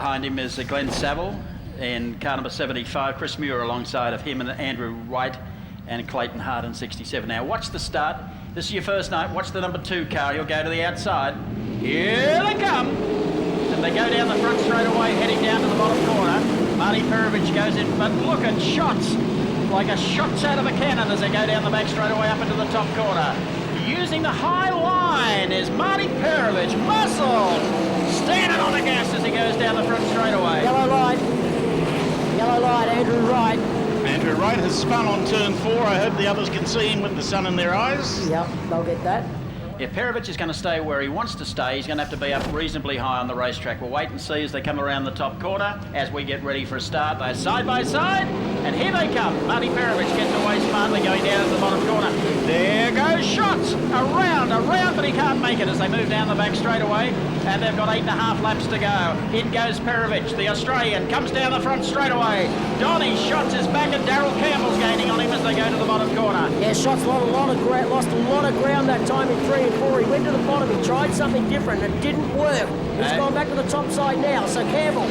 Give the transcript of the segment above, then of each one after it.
Behind him is Glenn Saville in car number 75, Chris Muir alongside of him, and Andrew Wright and Clayton Hart in 67. Now watch the start. This is your first night. Watch the number 2 car. He'll go to the outside. Here they come. And they go down the front straight away, heading down to the bottom corner. Marty Perovich goes in, but look at shots. Like a shots out of a cannon as they go down the back straight away up into the top corner. Using the high line is Marty Perovich. Muscle! Standing on the gas as he goes down the front straight away. Yellow light. Yellow light, Andrew Wright. Andrew Wright has spun on turn 4. I hope the others can see him with the sun in their eyes. Yep, they'll get that. If Perovich is going to stay where he wants to stay, he's going to have to be up reasonably high on the racetrack. We'll wait and see as they come around the top corner as we get ready for a start. They're side by side, and here they come. Marty Perovich gets away smartly going down to the bottom corner. There goes Shots. Around, but he can't make it as they move down the back straight away, and they've got 8.5 laps to go. In goes Perovich, the Australian, comes down the front straight away. Donnie Shots is back, and Daryl Campbell's gaining on him as they go to the bottom corner. Yeah, Shots lost a lot of ground that time in 3 and 4. He went to the bottom, he tried something different, and it didn't work. He's gone back to the top side now, so Campbell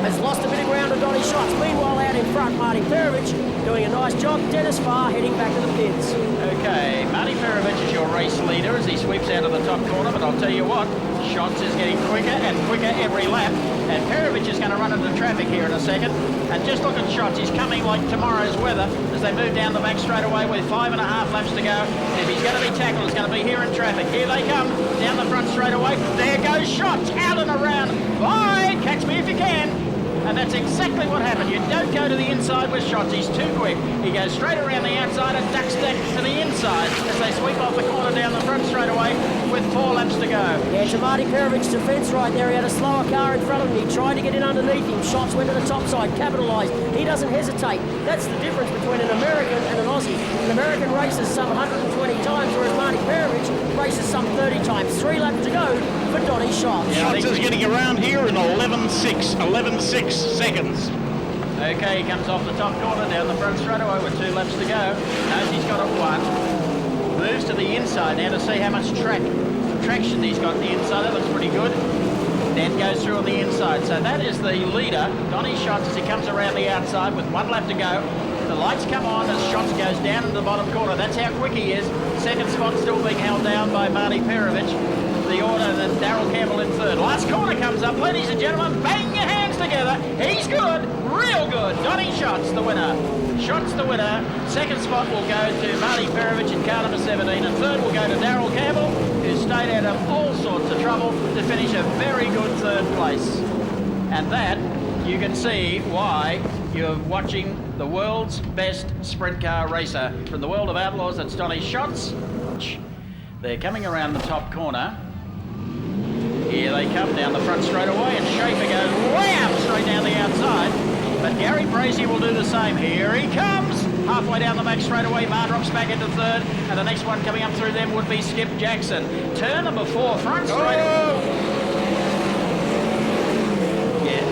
has lost a bit of ground to Donnie Shots. Meanwhile, out in front, Marty Perovich doing a nice job. Dennis Farr heading back to the pits. Okay, Marty Perovich is your race leader as he sweeps out of the top corner, but I'll tell you what, Shots is getting quicker and quicker every lap, and Perovich is going to run into traffic here in a second. And just look at Shots, he's coming like tomorrow's weather as they move down the back straight away with 5.5 laps to go. If he's going to be tackled, it's going to be here in traffic. Here they come, down the front straight away. There goes Shots, out and around. Bye, catch me if you can. And that's exactly what happened. You don't go to the inside with Shots. He's too quick. He goes straight around the outside and ducks back to the inside as they sweep off the corner down the front straight away with 4 laps to go. Yeah, to Marty Perovich's defence right there. He had a slower car in front of him. He tried to get in underneath him. Shots went to the top side, capitalised. He doesn't hesitate. That's the difference between an American and an Aussie. An American races some 120 times, whereas Marty Perovich races some 30 times. 3 laps to go for Donnie Shots. Shots is getting around here in 11.6 seconds. Okay, he comes off the top corner down the front straight away with 2 laps to go. Knows he's got a 1. Moves to the inside now to see how much traction he's got on the inside. That looks pretty good. Then goes through on the inside. So that is the leader, Donnie Shots, as he comes around the outside with 1 lap to go. The lights come on as Shots goes down in the bottom corner. That's how quick he is. Second spot still being held down by Marty Perovich. The order that Daryl Campbell in 3rd. Last corner comes up, ladies and gentlemen. Bang your hands together. He's good, real good. Donnie Shots the winner. Shots the winner. Second spot will go to Marty Perovich in car number 17, and 3rd will go to Daryl Campbell, who stayed out of all sorts of trouble to finish a very good 3rd place. And that, you can see why you're watching the world's best sprint car racer. From the world of outlaws, that's Donnie Shots. They're coming around the top corner. Here they come down the front straight away, and Schaefer goes wham straight down the outside. But Gary Brazy will do the same. Here he comes. Halfway down the back straight away, Mar drops back into 3rd, and the next one coming up through them would be Skip Jackson. Turn number 4, front straight. Yes.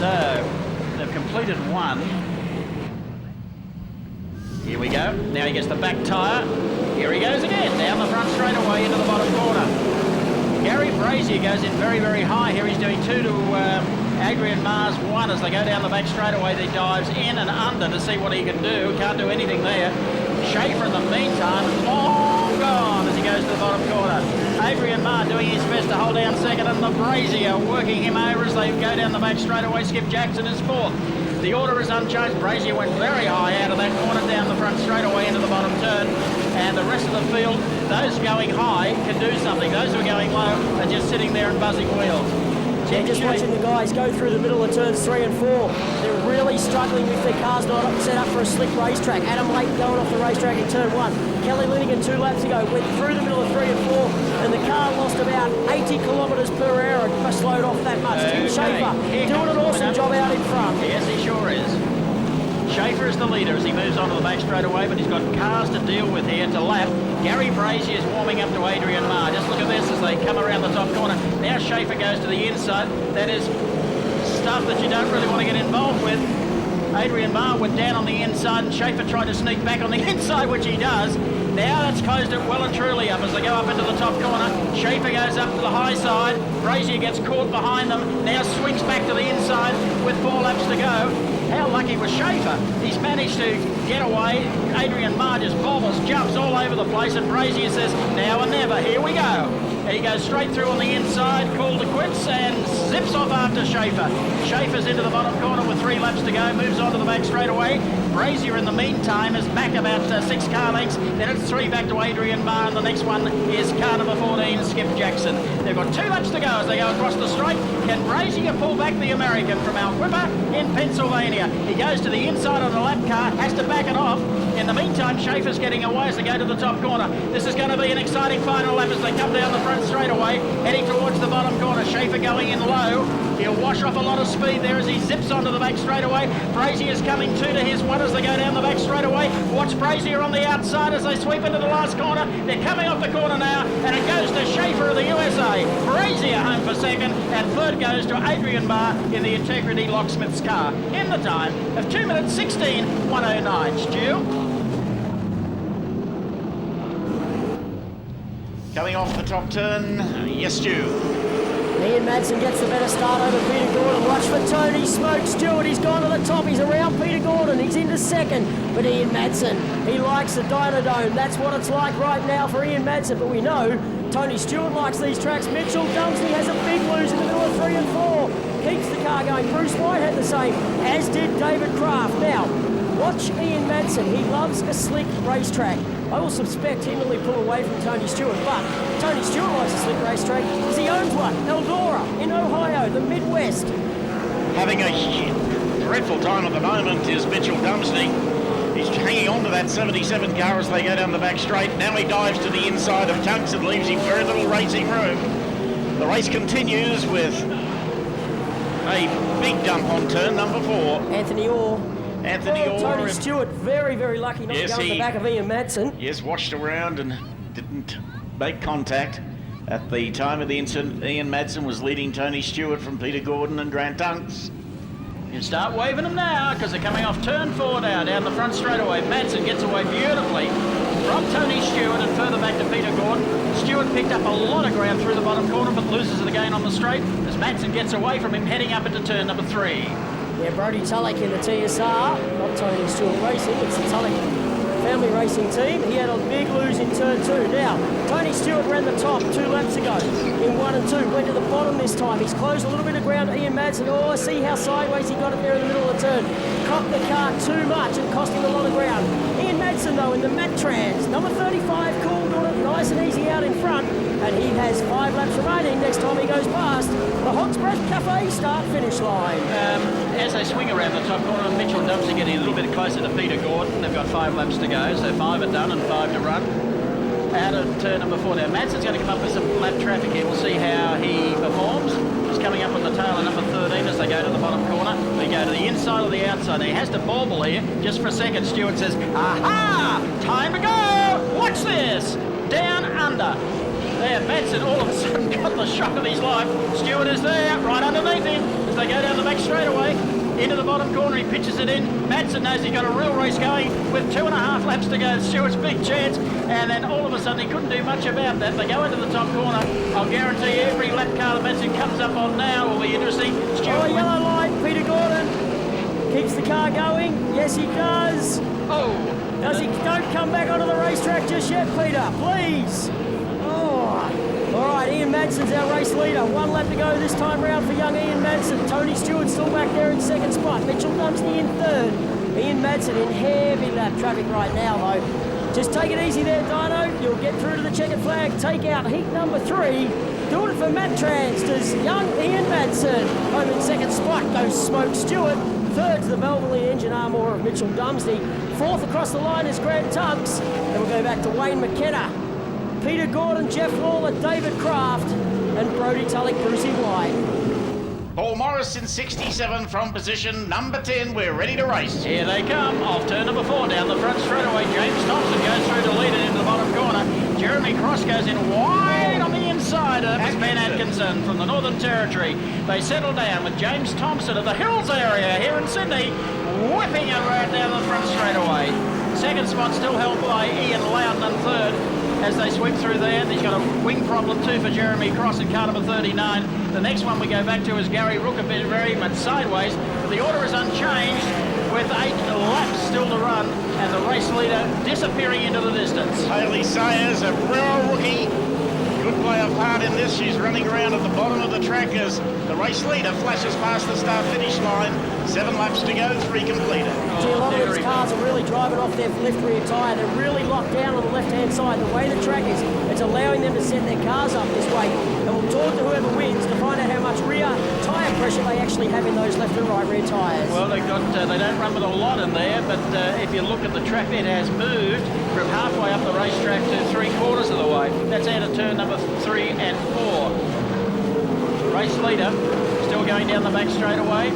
So, they've completed 1. Here we go. Now he gets the back tyre. Here he goes again, down the front straight away into the bottom corner. Gary Brazier goes in very, very high here. He's doing 2 to Adrian Mars 1 as they go down the back straight away. He dives in and under to see what he can do. Can't do anything there. Schaefer in the meantime, long gone as he goes to the bottom corner. Adrian Marr doing his best to hold down 2nd, and the Brazier working him over as they go down the back straight away. Skip Jackson is 4th. The order is unchanged. Brazier went very high out of that corner down the front straight away into the bottom turn. And the rest of the field, those going high can do something. Those who are going low are just sitting there and buzzing wheels. Yeah, just watching the guys go through the middle of turns 3 and 4. They're really struggling with their cars not set up for a slick racetrack. Adam Layton going off the racetrack in turn 1. Kelly Linigan 2 laps ago went through the middle of 3 and 4, and the car lost about 80 kilometres per hour and slowed off that much. Tim Schaefer doing an awesome job out in front. Yes, he sure is. Schaefer is the leader as he moves on to the back straight away, but he's got cars to deal with here to lap. Gary Brazier is warming up to Adrian Marr. Just look at this as they come around the top corner. Now Schaefer goes to the inside. That is stuff that you don't really want to get involved with. Adrian Marr went down on the inside, and Schaefer tried to sneak back on the inside, which he does. Now that's closed it well and truly up as they go up into the top corner. Schaefer goes up to the high side. Brazier gets caught behind them. Now swings back to the inside with 4 laps to go. How lucky was Schaefer? He's managed to get away. Adrian Marr just bobbles, jumps all over the place, and Brazier says, now or never, here we go. And he goes straight through on the inside, called to quits, and zips off after Schaefer. Schaefer's into the bottom corner with 3 laps to go, moves on to the back straightaway. Brazier, in the meantime, is back about 6 car lengths. Then it's 3 back to Adrian Marr, and the next one is car number 14, Skip Jackson. They've got 2 laps to go as they go across the straight. Can Brazier pull back the American from Al Quipper in Pennsylvania? He goes to the inside on the lap car, has to back it off. In the meantime, Schaefer's getting away as they go to the top corner. This is going to be an exciting final lap as they come down the front straightaway, heading towards the bottom corner. Schaefer going in low. He'll wash off a lot of speed there as he zips onto the back straightaway. Brazier's coming 2 to his 1 as they go down the back straightaway. Watch Brazier on the outside as they sweep into the last corner. They're coming off the corner now, and it goes to Schaefer of the USA. Brazier home for second, and third goes to Adrian Marr in the Integrity Locksmith's car in the time of 2 minutes 16:109. Stu? Coming off the top turn, yes, Stu. Ian Madsen gets the better start over Peter Gordon. Watch for Tony Smoke Stewart. He's gone to the top. He's around Peter Gordon. He's into second. But Ian Madsen, he likes the Dynodome. That's what it's like right now for Ian Madsen. But we know Tony Stewart likes these tracks. Mitchell Dumsley has a big lose in the middle of 3 and 4. Keeps the car going. Bruce White had the same, as did David Kraft. Now, watch Ian Madsen. He loves a slick racetrack. I will suspect him will pull away from Tony Stewart, but Tony Stewart likes a slick racetrack because he owns one, Eldora, in Ohio, the Midwest. Having a dreadful time at the moment is Mitchell Dumsley. He's hanging on to that 77 car as they go down the back straight. Now he dives to the inside of Tunks and leaves him very little racing room. The race continues with a big dump on turn number 4. Anthony Orr. Orr. Tony Stewart, very, very lucky not to go in the back of Ian Madsen. Yes, watched around and didn't make contact. At the time of the incident, Ian Madsen was leading Tony Stewart from Peter Gordon and Grant Tunks. You start waving them now because they're coming off turn 4 now, down the front straightaway. Madsen gets away beautifully from Tony Stewart and further back to Peter Gordon. Stewart picked up a lot of ground through the bottom corner but loses it again on the straight as Madsen gets away from him heading up into turn number 3. Yeah, Brody Tulloch in the TSR, not Tony Stewart Racing, it's the Tulloch family racing team. He had a big lose in turn 2. Now, Tony Stewart ran the top 2 laps ago in 1 and 2, went to the bottom this time. He's closed a little bit of ground to Ian Madsen. Oh, see how sideways he got it there in the middle of the turn. Cocked the car too much and cost him a lot of ground. Ian Madsen, though, in the Matt Trans, number 35, cooled on it, nice and easy out in front, and he has 5 laps remaining next time he goes past the Hot's Breath Cafe start-finish line. As they swing around the top corner, Mitchell Dumsley getting a little bit closer to Peter Gordon. They've got 5 laps to go, so 5 are done and 5 to run. Out of turn number 4 now. Madsen's going to come up with some lap traffic here. We'll see how he performs. He's coming up on the tail of number 13 as they go to the bottom corner. They go to the inside or the outside. Now he has to bauble here just for a second. Stewart says, aha! Time to go! Watch this! Down under. There, Madsen all of a sudden got the shock of his life. Stewart is there, right underneath him, as they go down the back straightaway. Into the bottom corner, he pitches it in. Madsen knows he's got a real race going with 2.5 laps to go. Stewart's big chance, and then all of a sudden he couldn't do much about that. They go into the top corner. I'll guarantee every lap car that Madsen comes up on now will be interesting. Stewart, yellow light, Peter Gordon keeps the car going. Yes, he does. Oh, does he? Don't come back onto the racetrack just yet, Peter, please. All right, Ian Madsen's our race leader. 1 lap to go this time round for young Ian Madsen. Tony Stewart still back there in second spot. Mitchell Dumsley in third. Ian Madsen in heavy lap traffic right now, though. Just take it easy there, Dino. You'll get through to the checkered flag. Take out heat number 3. Doing it for Matt Trans does young Ian Madsen. Home in second spot goes Smoke Stewart. Third to the Valvoline engine armour of Mitchell Dumsley. 4th across the line is Grant Tunks. Then we'll go back to Wayne McKenna, Peter Gordon, Jeff Lawler, David Kraft, and Brody Tulloch, Brucey White. Paul Morris in 67 from position number 10. We're ready to race. Here they come. Off turn number 4 down the front straightaway. James Thompson goes through to lead it into the bottom corner. Jeremy Cross goes in wide on the inside. It was Ben Atkinson from the Northern Territory. They settle down with James Thompson of the Hills area here in Sydney, whipping it right down the front straightaway. Second spot still held by Ian Loudon in third as they sweep through there. He's got a wing problem too for Jeremy Cross in car number 39. The next one we go back to is Gary Rook, a bit very much sideways. But the order is unchanged with 8 laps still to run and the race leader disappearing into the distance. Hayley Sayers, a real rookie, could play a part in this. She's running around at the bottom of the track as the race leader flashes past the start-finish line. 7 laps to go, 3 completed. Gee, a lot of these cars are really driving off their left rear tyre. They're really locked down on the left-hand side. The way the track is, it's allowing them to set their cars up this way. And we'll talk to whoever wins to find out how much rear tyre pressure they actually have in those left and right rear tyres. Well, they don't run with a lot in there, but if you look at the track, it has moved from halfway up the racetrack to 3/4 of the way. That's out of turn number 3 and 4. Race leader still going down the back straightaway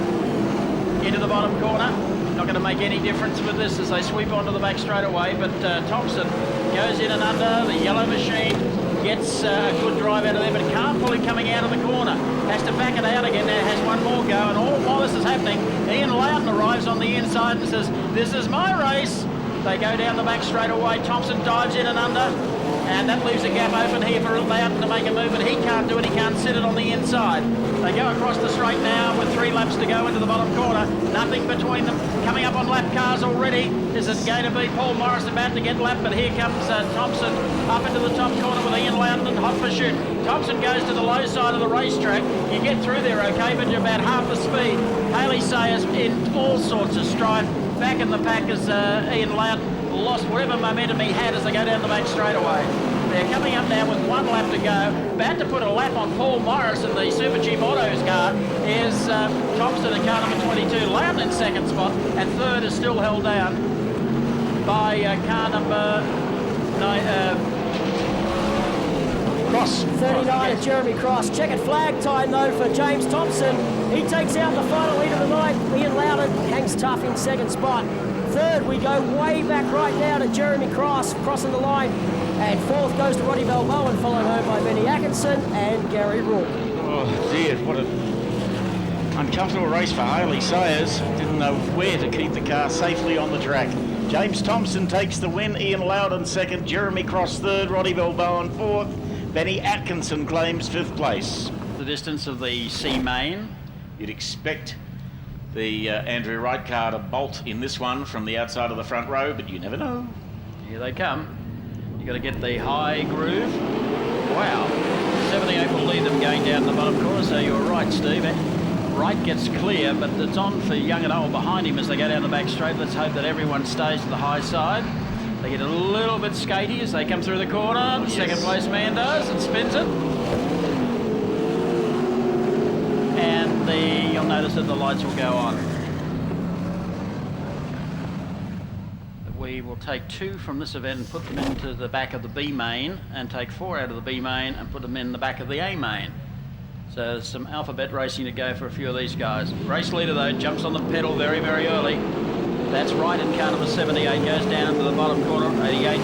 into the bottom corner. Not going to make any difference with this as they sweep onto the back straightaway, but Thompson goes in and under. The yellow machine gets a good drive out of there, but can't pull him coming out of the corner. Has to back it out again. Now has one more go, and all while this is happening, Ian Loudon arrives on the inside and says, "This is my race." They go down the back straightaway. Thompson dives in and under, and that leaves a gap open here for Loudon to make a move, but he can't do it. He can't sit it on the inside. They go across the straight now with 3 laps to go into the bottom corner. Nothing between them. Coming up on lap cars already. Is it going to be Paul Morris about to get lapped? But here comes Thompson up into the top corner with Ian Loudon and hot pursuit. Thompson goes to the low side of the racetrack. You get through there okay, but you're about half the speed. Hayley Sayers in all sorts of strife. Back in the pack as Ian Loudon lost whatever momentum he had as they go down the back straightaway. They're coming up now with 1 lap to go. About to put a lap on Paul Morris in the Super Cheap Autos car is Thompson in car number 22. Loudon in second spot, and third is still held down by car number 9, Cross. 39 at Jeremy Cross. Checkered flag time though for James Thompson. He takes out the final lead of the night. Ian Loudon hangs tough in second spot. Third, we go way back right now to Jeremy Cross, crossing the line. And fourth goes to Roddy Balboa, followed home by Benny Atkinson and Gary Rook. Oh dear, what an uncomfortable race for Hayley Sayers. Didn't know where to keep the car safely on the track. James Thompson takes the win, Ian Loudon second, Jeremy Cross third, Roddy Balboa fourth, Benny Atkinson claims 5th place. The distance of the C main. You'd expect the Andrew Wright car to bolt in this one from the outside of the front row, but you never know. Here they come. You've got to get the high groove. Wow. 78 will lead them going down the bottom corner, so you're right, Steve. Wright gets clear, but it's on for Young and Old behind him as they go down the back straight. Let's hope that everyone stays to the high side. They get a little bit skatey as they come through the corner. The second place man does and spins it. And you'll notice that the lights will go on. We will take 2 from this event and put them into the back of the B main, and take 4 out of the B main and put them in the back of the A main. So there's some alphabet racing to go for a few of these guys. Race leader though jumps on the pedal very, very early. That's right in car number 78, goes down to the bottom corner, 88.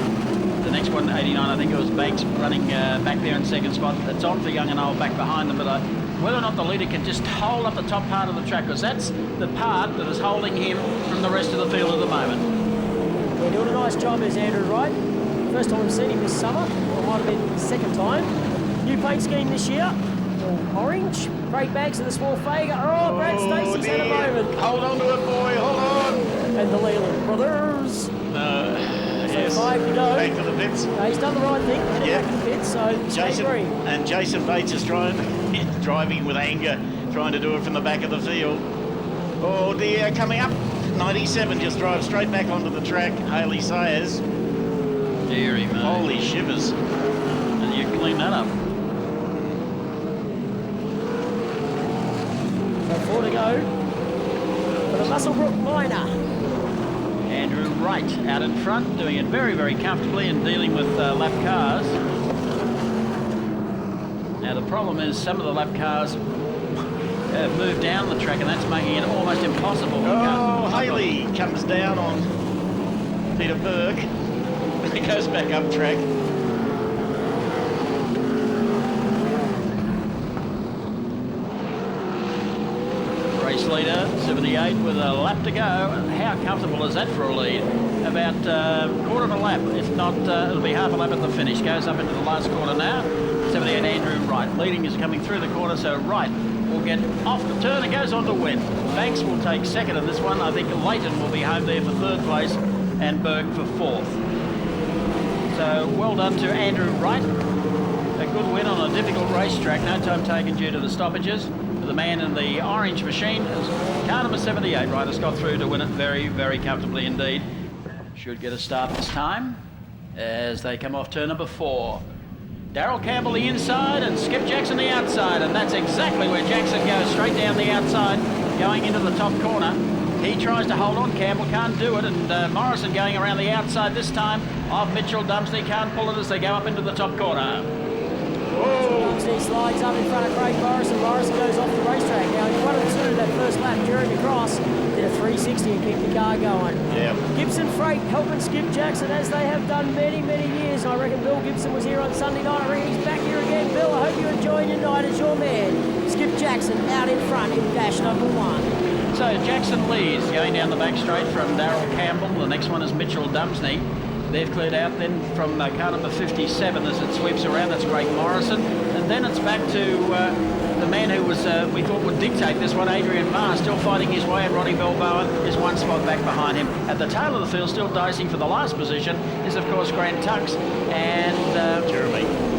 The next one, 89, I think it was Banks running back there in second spot. It's on for Young and Old back behind them, but whether or not the leader can just hold up the top part of the track, because that's the part that is holding him from the rest of the field at the moment. We're doing a nice job as Andrew Wright. First time we've seen him this summer, or it might have been second time. New paint scheme this year, all orange. Craig Banks in the small Fager. Oh, Brad Stacey's had a moment. Hold on to it, boy, hold on. And the Leland brothers. Yes. 5 to go. Back to the pits. He's done the right thing, headed back to the pits, so Jason Bates is driving with anger, trying to do it from the back of the field. Oh dear, coming up. 97 just drives straight back onto the track. Hayley Sayers. Deary mate. Holy shivers. And you clean that up. So 4 to go for the Musselbrook Minor. Andrew Wright out in front, doing it very, very comfortably and dealing with lap cars. Now the problem is some of the lap cars move down the track, and that's making it almost impossible. Oh, Hayley comes down on Peter Burke. He goes back up track. Race leader, 78 with a lap to go. How comfortable is that for a lead? About quarter of a lap. If not, it'll be half a lap at the finish. Goes up into the last corner now. 78 Andrew Wright leading is coming through the corner, so Wright will get off the turn and goes on to win. Banks will take second in this one. I think Leighton will be home there for third place and Berg for fourth. So well done to Andrew Wright. A good win on a difficult racetrack. No time taken due to the stoppages. The man in the orange machine, car number 78, Ryder's got through to win it very, very comfortably indeed. Should get a start this time as they come off turn number 4. Darrell Campbell the inside and Skip Jackson the outside, and that's exactly where Jackson goes, straight down the outside, going into the top corner. He tries to hold on, Campbell can't do it, and Morrison going around the outside this time of Mitchell Dumsney, can't pull it as they go up into the top corner. Dumsney slides up in front of Craig Morrison. Morrison goes off the racetrack. Now, in 1 and 2, that first lap during the cross, did a 360 and kept the car going. Yeah. Gibson Freight helping Skip Jackson as they have done many, many years. I reckon Bill Gibson was here on Sunday night. I reckon he's back here again. Bill, I hope you enjoyed your night as your man. Skip Jackson out in front in dash number 1. So Jackson leads going down the back straight from Darrell Campbell. The next one is Mitchell Dumsney. They've cleared out then from car number 57 as it sweeps around. That's Craig Morrison. And then it's back to the man who was we thought would dictate this one, Adrian Marr, still fighting his way, and Roddy Balboa is one spot back behind him. At the tail of the field, still dicing for the last position, is of course Grant Tux and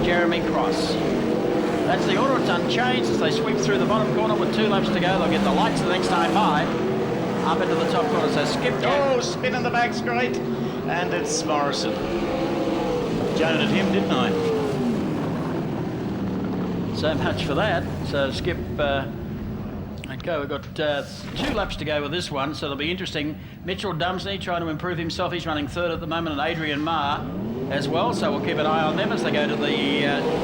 Jeremy Cross. That's the order. It's unchanged as they sweep through the bottom corner with 2 laps to go. They'll get the lights the next time high up into the top corner. So Skip Jackson. Oh, spin in the back straight. And it's Morrison. Joan at him, didn't I? So much for that. So Skip, okay, we've got 2 laps to go with this one, so it'll be interesting. Mitchell Dumsney trying to improve himself. He's running third at the moment, and Adrian Marr as well, so we'll keep an eye on them as they go to the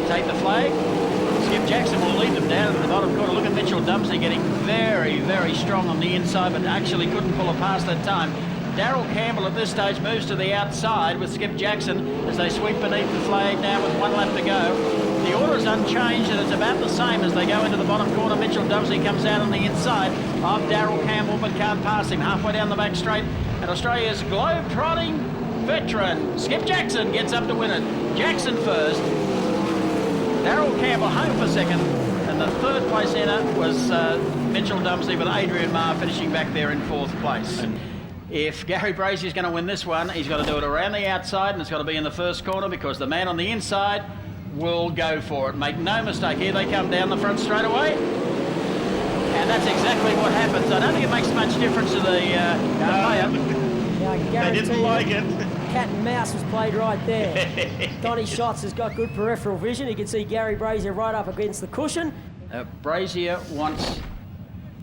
take the flag. Skip Jackson will lead them down in the bottom corner. Look at Mitchell Dumsney getting very, very strong on the inside, but actually couldn't pull it past that time. Darrell Campbell at this stage moves to the outside with Skip Jackson as they sweep beneath the flag now with 1 lap to go. The order is unchanged and it's about the same as they go into the bottom corner. Mitchell Dumsney comes out on the inside of Darrell Campbell but can't pass him. Halfway down the back straight, and Australia's globe-trotting veteran Skip Jackson gets up to win it. Jackson first, Darrell Campbell home for second, and the third place winner was Mitchell Dumsney with Adrian Marr finishing back there in 4th place. If Gary Brazier's going to win this one, he's got to do it around the outside, and it's got to be in the first corner because the man on the inside will go for it. Make no mistake, here they come down the front straight away. And that's exactly what happens. I don't think it makes much difference to the player. They didn't like it. Cat and mouse was played right there. Donny Schatz has got good peripheral vision. He can see Gary Brazier right up against the cushion. Brazier wants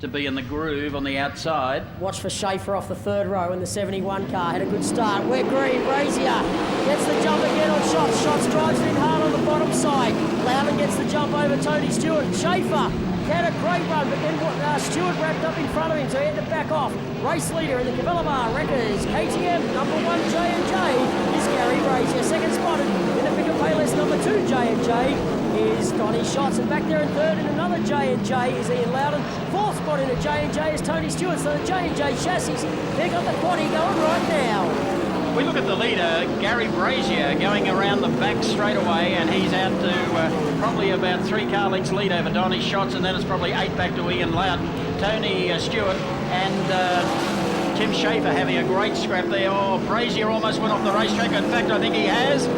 to be in the groove on the outside. Watch for Schaefer off the 3rd row in the 71 car. Had a good start. We're green. Brazier gets the jump again on Schatz. Schatz drives in hard on the bottom side. Loudon gets the jump over Tony Stewart. Schaefer had a great run, but then Stewart wrapped up in front of him, so he had to back off. Race leader in the Cavellamar Wreckers, KTM, number 1 J&J is Gary Brazier. Second spotted in the Pick and Payless, number 2 J&J is Donny Schatz, and back there in third in another J&J is Ian Loudon. 4th spot in a J&J is Tony Stewart, so the J&J chassis, they've got the quaddie going right now. We look at the leader, Gary Brazier, going around the back straight away, and he's out to probably about 3 car lengths lead over Donny Schatz, and then it's probably 8 back to Ian Loudon. Tony Stewart and Tim Schaefer having a great scrap there. Oh, Brazier almost went off the racetrack. In fact, I think he has.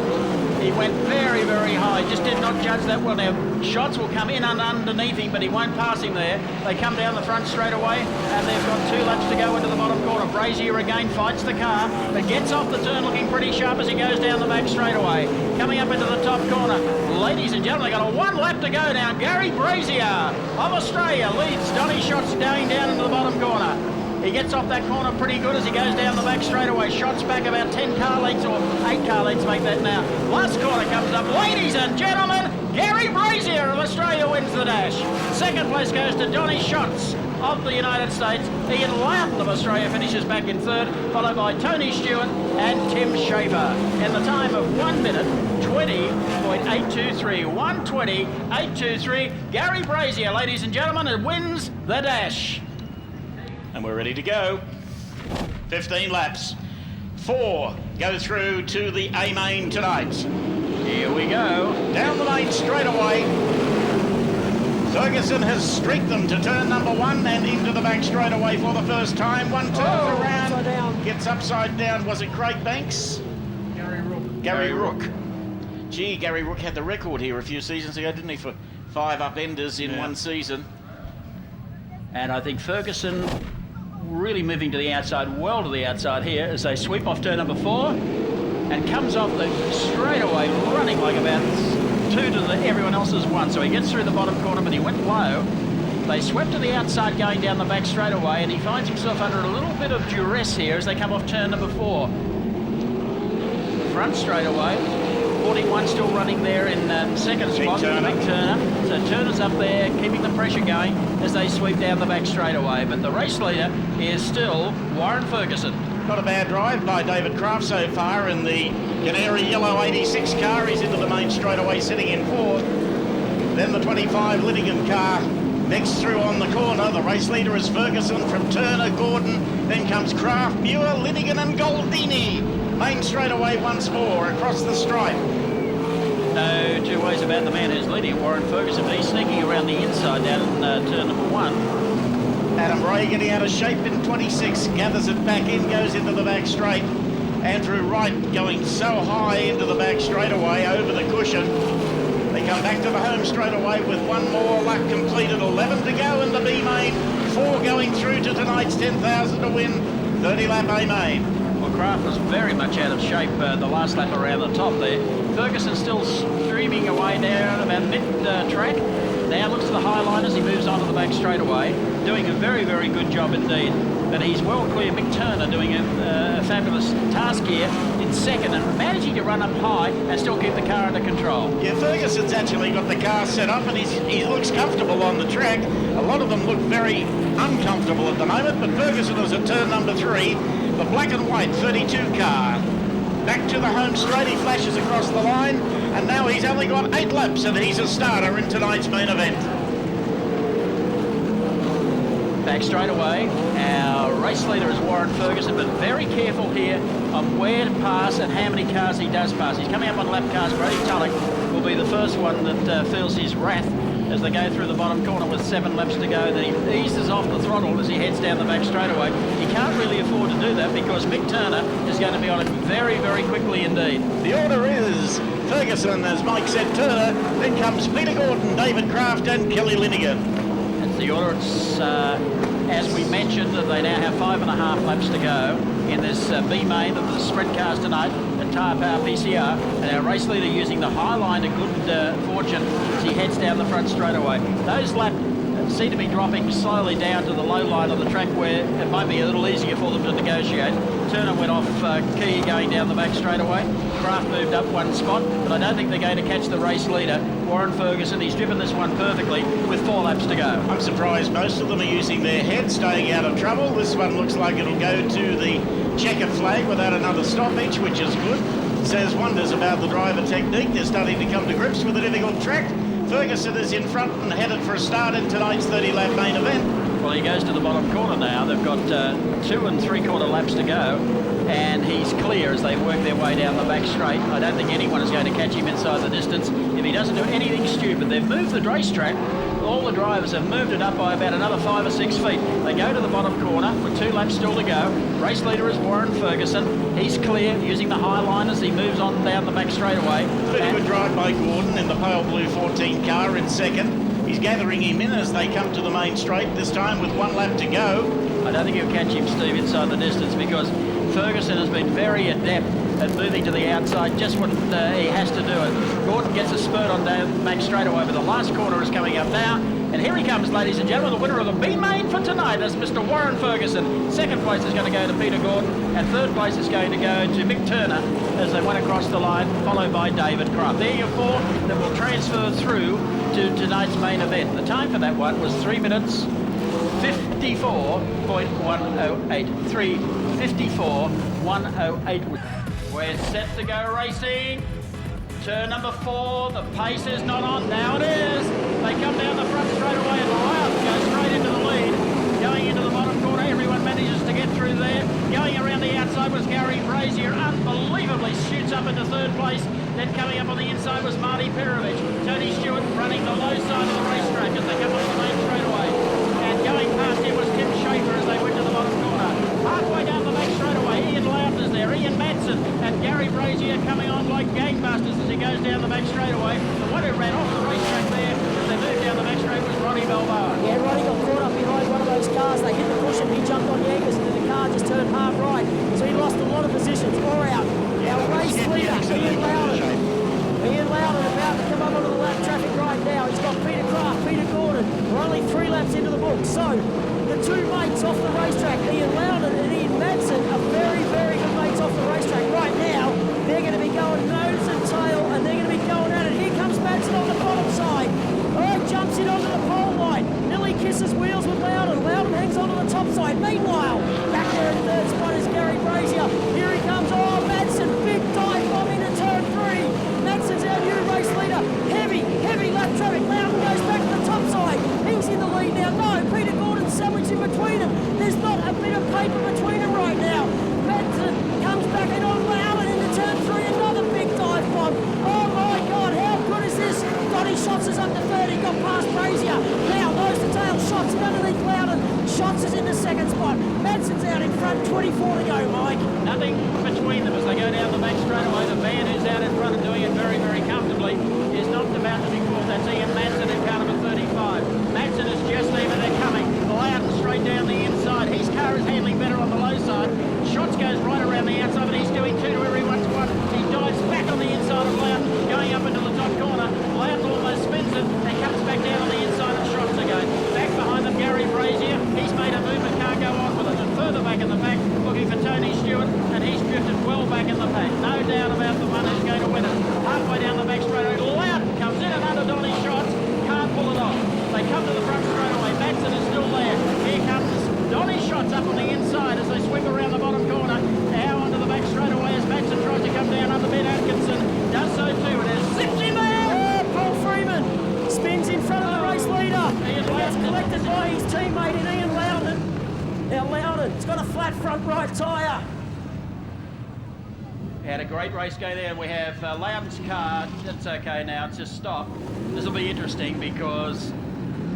He went very, very high. Just did not judge that well. Now, Schatz will come in and underneath him, but he won't pass him there. They come down the front straight away, and they've got 2 laps to go into the bottom corner. Brazier again fights the car, but gets off the turn looking pretty sharp as he goes down the back straight away. Coming up into the top corner. Ladies and gentlemen, they've got a 1 lap to go now. Gary Brazier of Australia leads Donny Schatz down into the bottom corner. He gets off that corner pretty good as he goes down the back straightaway. Shots back about 10 car lengths, or 8 car lengths make that now. Last corner comes up. Ladies and gentlemen, Gary Brazier of Australia wins the dash. Second place goes to Donny Schatz of the United States. Ian Loudon of Australia finishes back in third, followed by Tony Stewart and Tim Schaefer. In the time of 1 minute, 20.823. 1:20.823. Gary Brazier, ladies and gentlemen, wins the dash. And we're ready to go. 15 laps. 4 go through to the A main tonight. Here we go. Down the main straightaway. Ferguson has streaked them to turn number 1 and into the back straightaway for the first time. One turns around, upside down. gets upside down. Was it Craig Banks? Gary Rook. Gee, Gary Rook had the record here a few seasons ago, didn't he, for 5 upenders in one season. And I think Ferguson really moving to the outside, well to the outside here as they sweep off turn number 4 and comes off the straightaway running like about 2 to everyone else's 1. So he gets through the bottom corner, but he went low. They swept to the outside going down the back straightaway, and he finds himself under a little bit of duress here as they come off turn number 4. Front straightaway, 41 still running there in second spot. Big Turner. So Turner's up there keeping the pressure going as they sweep down the back straightaway. But the race leader is still Warren Ferguson. Not a bad drive by David Kraft so far in the canary yellow 86 car. He's into the main straightaway sitting in 4th. Then the 25 Linnigan car next through on the corner. The race leader is Ferguson from Turner, Gordon. Then comes Kraft, Muir, Linnigan and Goldini. Main straightaway once more across the stripe. No two ways about the man who's leading, Warren Ferguson. But he's sneaking around the inside down turn number 1. Adam Ray getting out of shape in 26, gathers it back in, goes into the back straight. Andrew Wright going so high into the back straightaway over the cushion. They come back to the home straightaway with one more lap completed. 11 to go in the B main, 4 going through to tonight's 10,000 to win, 30 lap A main. Well, Kraft was very much out of shape the last lap around the top there. Ferguson still streaming away down about mid-track. Now looks to the high line as he moves on to the back straightaway, doing a very, very good job indeed. But he's well clear. Mick Turner doing a fabulous task here in second and managing to run up high and still keep the car under control. Yeah, Ferguson's actually got the car set up and he looks comfortable on the track. A lot of them look very uncomfortable at the moment, but Ferguson is at turn number 3. The black and white 32 car. Back to the home straight, he flashes across the line, and now he's only got 8 laps and he's a starter in tonight's main event. Back straight away, our race leader is Warren Ferguson, but very careful here on where to pass and how many cars he does pass. He's coming up on lap cars. Brady Tulloch will be the first one that feels his wrath as they go through the bottom corner with 7 laps to go. Then he eases off the throttle as he heads down the back straightaway. He can't really afford to do that because Mick Turner is going to be on it very, very quickly indeed. The order is Ferguson, as Mike said, Turner, then comes Peter Gordon, David Kraft and Kelly Linnigan. That's the order. It's, as we mentioned, that they now have 5.5 laps to go in this B main of the Sprintcars tonight at Tyre Power PCR, and our race leader using the high line to good fortune as he heads down the front straightaway. Those laps seem to be dropping slowly down to the low line of the track where it might be a little easier for them to negotiate. Turner went off key going down the back straightaway. Kraft moved up 1 spot, but I don't think they're going to catch the race leader, Warren Ferguson. He's driven this one perfectly with 4 laps to go. I'm surprised most of them are using their head, staying out of trouble. This one looks like it'll go to the checkered flag without another stoppage, which is good. Says wonders about the driver technique. They're starting to come to grips with a difficult track. Ferguson is in front and headed for a start in tonight's 30-lap main event. Well, he goes to the bottom corner now. They've got 2 3/4 laps to go, and he's clear as they work their way down the back straight. I don't think anyone is going to catch him inside the distance if he doesn't do anything stupid. They've moved the racetrack. All the drivers have moved it up by about another 5 or 6 feet. They go to the bottom corner with 2 laps still to go. Race leader is Warren Ferguson. He's clear using the high line as he moves on down the back straightaway. Pretty good drive by Gordon in the pale blue 14 car in second. He's gathering him in as they come to the main straight, this time with 1 lap to go. I don't think he'll catch him, Steve, inside the distance because Ferguson has been very adept at moving to the outside just when he has to do it. Gordon gets a spurt on down back straightaway, but the last corner is coming up now. And here he comes, ladies and gentlemen, the winner of the B main for tonight is Mr. Warren Ferguson. Second place is going to go to Peter Gordon, and third place is going to go to Mick Turner as they went across the line, followed by David Kraft. There are your 4 that will transfer through to tonight's main event. The time for that one was 3 minutes 54.108. 3:54.108. We're set to go racing. Turn number 4, the pace is not on. Now it is. They come down the front straight away and Ryan goes straight into the lead. Going into the bottom corner, everyone manages to get through there. Going around the outside was Gary Brazier, unbelievably shoots up into third place. Then coming up on the inside was Marty Perovich. Tony Stewart running the low side of the racetrack as they come up the main straightaway. And going past him was Tim Schaefer as they went to the bottom corner. Halfway down the back straightaway, Ian Loudon is there, Ian Madsen, and Gary Brazier coming on like gangbusters as he goes down the back straightaway. The one who ran off the racetrack there as they moved down the back straight was Ronnie Balboa. Yeah, Ronnie got caught up behind one of those cars. They hit the cushion, he jumped on Yankers and the car just turned half right. So he lost a lot of positions, or out. Our race leader, Ian Loudon. Ian Loudon about to come up onto the lap traffic right now. He's got Peter Kraft, Peter Gordon. We're only 3 laps into the book. So the 2 mates off the racetrack, Ian Loudon and Ian Madsen, are very, very good mates off the racetrack. Right now, they're going to be going nose and tail, and they're going to be going at it. Here comes Madsen on the bottom side. Oh, jumps in onto the pole line. Nearly kisses wheels with Loudon. Loudon hangs onto the top side. Meanwhile, back there in third spot is Gary Brazier. Here he comes. Oh, Madsen, big dive bomb into turn 3. Madsen's our new race leader. Heavy lap traffic. Loudon goes back to the top side. He's in the lead now. No, Peter Gordon's sandwiched in between them. There's not a bit of paper between them right now. Madsen comes back in on Loudon into turn 3. Another big dive bomb. Oh my God, how good is this? Donny Schatz is up to 30, got past Brazier. Now nose to tail, Schatz is underneath Loudon. Schatz is in the second spot. Madsen's out in front, 24 to go, Mike. Nothing between them as they go down the back straightaway. The man who's out in front and doing it very, very comfortably is not about to be caught. That's Ian Madsen in car number 35. Madsen is just there, but they're coming. Loudon straight down the inside. His car is handling better on the low side. Schatz goes right around the outside, but he's doing 2 to everyone's 1. He dives back on the inside of Loudon, going up into the top corner. Loudon almost spins it and comes back down on the inside of Schatz again. Back behind them, Gary Brazier. He's made a move and can't go on with it. And further back in the pack, looking for Tony Stewart, and he's drifted well back in the pack. No doubt about the one who's going to win it. Halfway down the back straightaway, Loudon comes in and under Donny Schatz, can't pull it off. They come to the front straightaway. Madsen is still there. Here comes Donny Schatz up on the inside as they swing around the bottom corner. Now onto the back straightaway as Madsen tries to come down under Ben Atkinson. Does so too, and is zipped in there! Paul Freeman spins in front of the race leader. Ian He gets Loudon. collected by his teammate in Ian Loudon. Now Loudon's got a flat front right tyre. Had a great race go there. We have Loudon's car. That's okay now. It's just stopped. This will be interesting because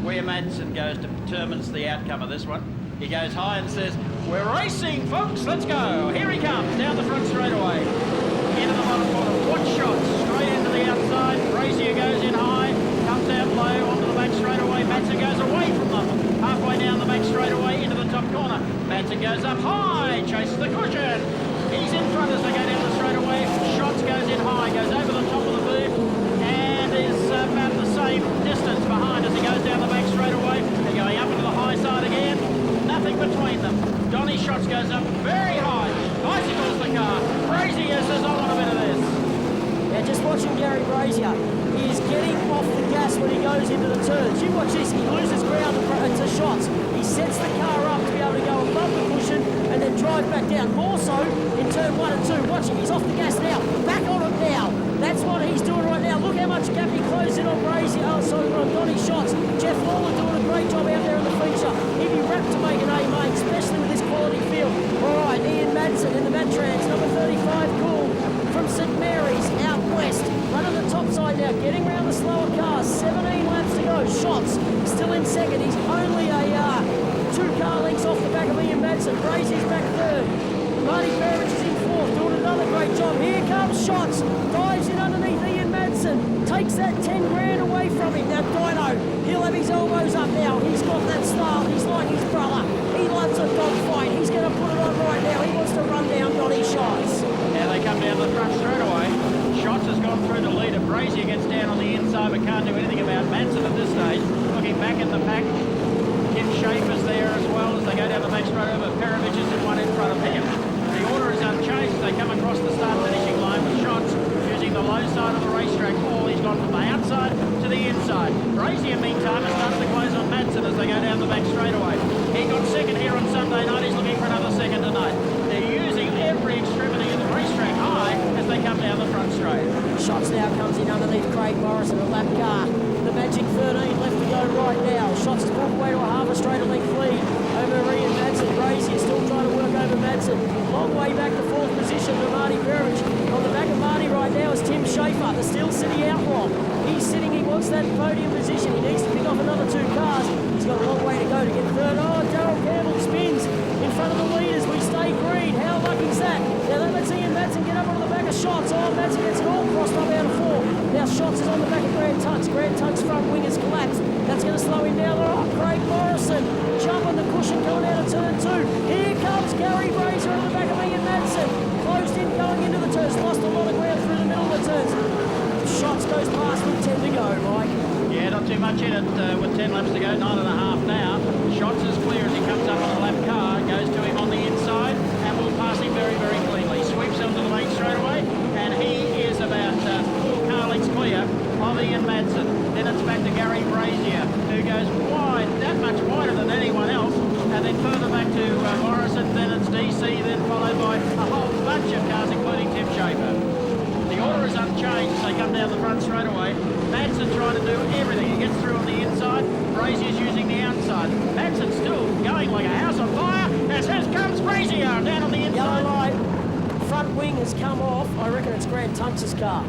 where Madsen goes determines the outcome of this one. He goes high and says, "We're racing, folks. Let's go." Here he comes down the front straightaway. Into the bottom corner. Watch shots straight into the outside. Brazier goes in high, comes out low onto the back straightaway. Madsen goes away from them. Halfway down the back straightaway into the top corner. Madsen goes up high, chases the cushion. He's in front as they go down the straightaway. Schatz goes in high, goes over the top of the boot, and is about the same distance behind as he goes down the back straightaway. They're going up into the high side again. Nothing between them. Donny Schatz goes up very high. Bicycles the car. Brazier says, "I want a bit of this." Now just watching Gary Brazier. He is getting off the gas when he goes into the turns. You watch this, he loses ground to Schatz. He sets the car up to be able to go above the cushion and then drive back down. More so in turn 1 and 2. Watch him, he's off the gas now. Back on it now. That's what he's doing right now. Look how much gap he closed in on Brazier. Oh, sorry, on Donny Schatz. Jeff Lawler doing a great job out there in the feature. He'd be wrapped to make an A, mate, especially with this quality field. All right, Ian Madsen in the Matrans, number 35, cool. From St Mary's, out west. Running the top side now, getting around the slower cars. 17 laps to go. Schatz still in second. He's only a 2 car lengths off the back of Ian Madsen. Brazier's back third. Marty Perovich is in fourth, doing another great job. Here comes Schatz. Dives in underneath Ian Madsen. Takes that 10 grand away from him. Now Dino, he'll have his elbows up now. He's got that style. He's like his brother. He loves a dogfight. He's going to put it on right now. He wants to run down Donny Schatz. Now they come down the front straightaway. Schatz has gone through the leader. Brazier gets down on the inside but can't do anything about Madsen at this stage. Looking back in the pack, Tim Schaefer's there as well as they go down the back straightaway, but Perovich is the one in front of him. The order is unchanged. They come across the start-finishing line with Schatz using the low side of the racetrack. He's gone from the outside to the inside. Brazier, meantime, has started to close on Madsen as they go down the back straightaway. He got second here on Sunday night. He's looking for another second tonight. They're using every extremity of the racetrack high as they come down the front straight. Schatz now comes in underneath Craig Morrison, a lap car. The Magic 13 left to go right now. Shots is pulled away to a half a straight length lead over Ian Madsen. Brazier still trying to work over Madsen. Long way back to fourth position to Marty Perovich. On the back of Marty right now is Tim Schaefer, the Steel City Outlaw. He's sitting, he wants that podium position. He needs to pick off another 2 cars. He's got a long way to go to get third. Oh, Darryl Campbell spins in front of the leaders. We stay green. How lucky is that? Now that lets Ian Madsen get up on the back of Shots. Oh, Madsen gets it all crossed up out of 4. Now Shots is on the back of Grant Tunks. Grant Tunks' front wing has collapsed. That's going to slow him down. Oh, Craig Morrison. Jump on the cushion coming out of turn 2. Here comes Gary Brazier on the back of Ian Madsen. Closed in going into the turns. Lost a lot of ground through the middle of the turns. Shots goes past with 10 to go, Mike. Yeah, not too much in it with 10 laps to go, 9.5 now. Shots is clear as he comes up on a lap car, goes to him on the inside, and will pass him very, very cleanly. Sweeps onto the main straightaway, and he is about 4 car lengths clear of Ian Madsen. Then it's back to Gary Brazier, who goes wide, that much wider than anyone else, and then further back to Morrison, then it's DC, then followed by a whole bunch of cars, including Tim Schaefer. The order is unchanged, they come down the front straight away. Madsen trying to do everything. He gets through on the inside, Brazier's using the outside. Madsen still going like a house on fire, as comes Brazier down on the inside. Yellow light, front wing has come off. I reckon it's Grant Tunks' car.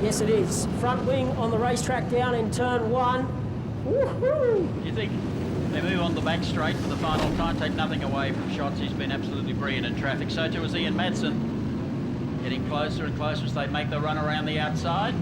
Yes, it is. Front wing on the racetrack down in turn 1. Woohoo! You think they move on the back straight for the final time, take nothing away from Shots. He's been absolutely brilliant in traffic. So too is Ian Madsen. Getting closer and closer as they make the run around the outside.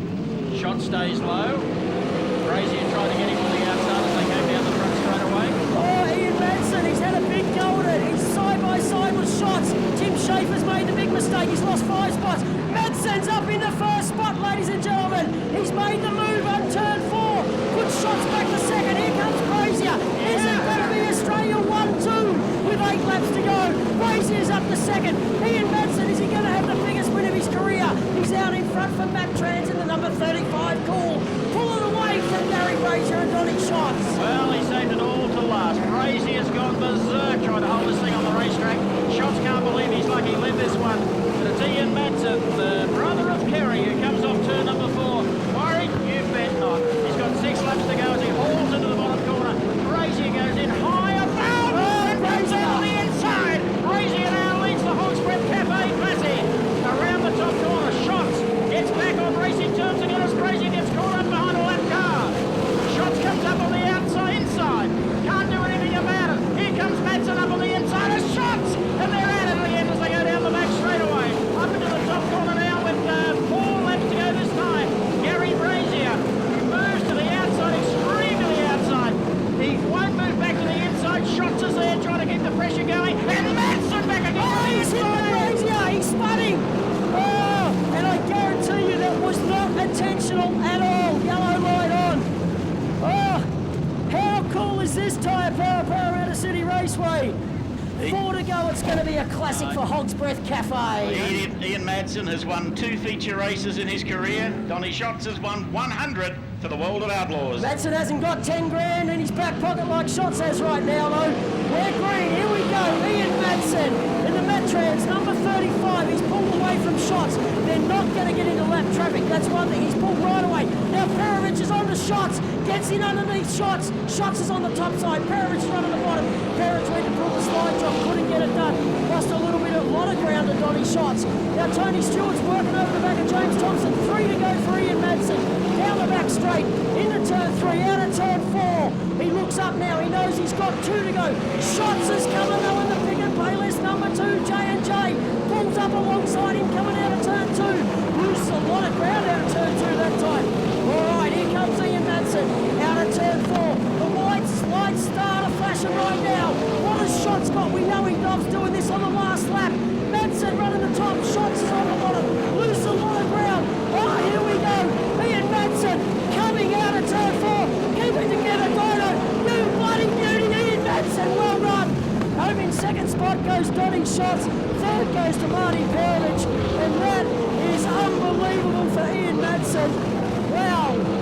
Shot stays low. Brazier tried to get him on the outside as they came down the front straight away. Oh, Ian Madsen, he's had a big go at it. He's side by side with Shots. Tim Schaefer's made the big mistake. He's lost 5 spots. Madsen's up in the first spot, ladies and gentlemen. He's made the move on turn 4. Puts Shots back to second. Here comes Brazier. Is it going to be Australia 1-2 with 8 laps to go? Brazier's up to second. Ian Madsen, is he going to have the biggest win of his career? He's out in front for Matt Trans in the number 35 call. Pulling away from Gary Brazier and Donny Shots. Well, he saved it all to last. Brazier's gone berserk trying to hold this thing on the racetrack. Shots can't believe he's lucky led this one. But it's Ian Madsen, the brother of Kerry, who comes off turn number 4. Worried? You bet not. He's got 6 laps to go as he hauls into the bottom corner. Brazier goes in high above and comes out on the inside. Brazier now leads the Hogsprint Cafe Classic. Around the top corner, Shots gets back on racing terms again as Brazier gets caught up behind a lap car. Shots comes up on the outside, inside. Can't do anything about it. Here comes Madsen up on the inside as Shots. And they're out at the end as they go down the back straightaway. Up into the top corner now with 4 laps to go this time. Gary Brazier, who moves to the outside, extremely outside. He won't move back to the inside. Shots is there trying to keep the pressure going. And Madsen back again. Oh, he's hit by Brazier. He's sputting. Oh, and I guarantee you that was not intentional at all. Yellow light on. Oh, how cool is this tyre power, Parramatta City Raceway? 4 to go, it's going to be a classic for Hog's Breath Cafe. Ian Madsen has won 2 feature races in his career. Donny Shots has won 100 for the World of Outlaws. Madsen hasn't got 10 grand in his back pocket like Shots has right now, though. We're green, here we go. Ian Madsen in the Matrans, number 35. He's pulled away from Shots. They're not going to get into lap traffic. That's one thing. He's pulled right away. Now Perovich is on to Shots. Gets in underneath Shots. Shots is on the top side. Perovich is right on the bottom. Perovich went to pull the slide drop. Couldn't get it done. Lost a lot of ground to Donny Shots. Now Tony Stewart's working over the back of James Thompson. 3 to go for Ian Madsen. Down the back straight. Into turn 3. Out of turn 4. He looks up now. He knows he's got 2 to go. Shots is coming though in the pick and pay list. Number 2, J&J. Pulls up alongside him coming out of turn 2. Loses a lot of ground out of turn 2 that time. Alright, here comes Ian Madsen. Out of turn 4. The lights start flashing right now. What has Shots got? We know he loves doing this on the last lap. Madsen running the top. Shots is on the bottom. Loses a lot of ground. Oh, here we go. Ian Madsen coming out of turn 4. Keep it together, Dino. You bloody beauty, Ian Madsen. Well done. Home in second spot goes Donny Shots. Third goes to Marty Perovich. And that is unbelievable for Ian Madsen. Wow.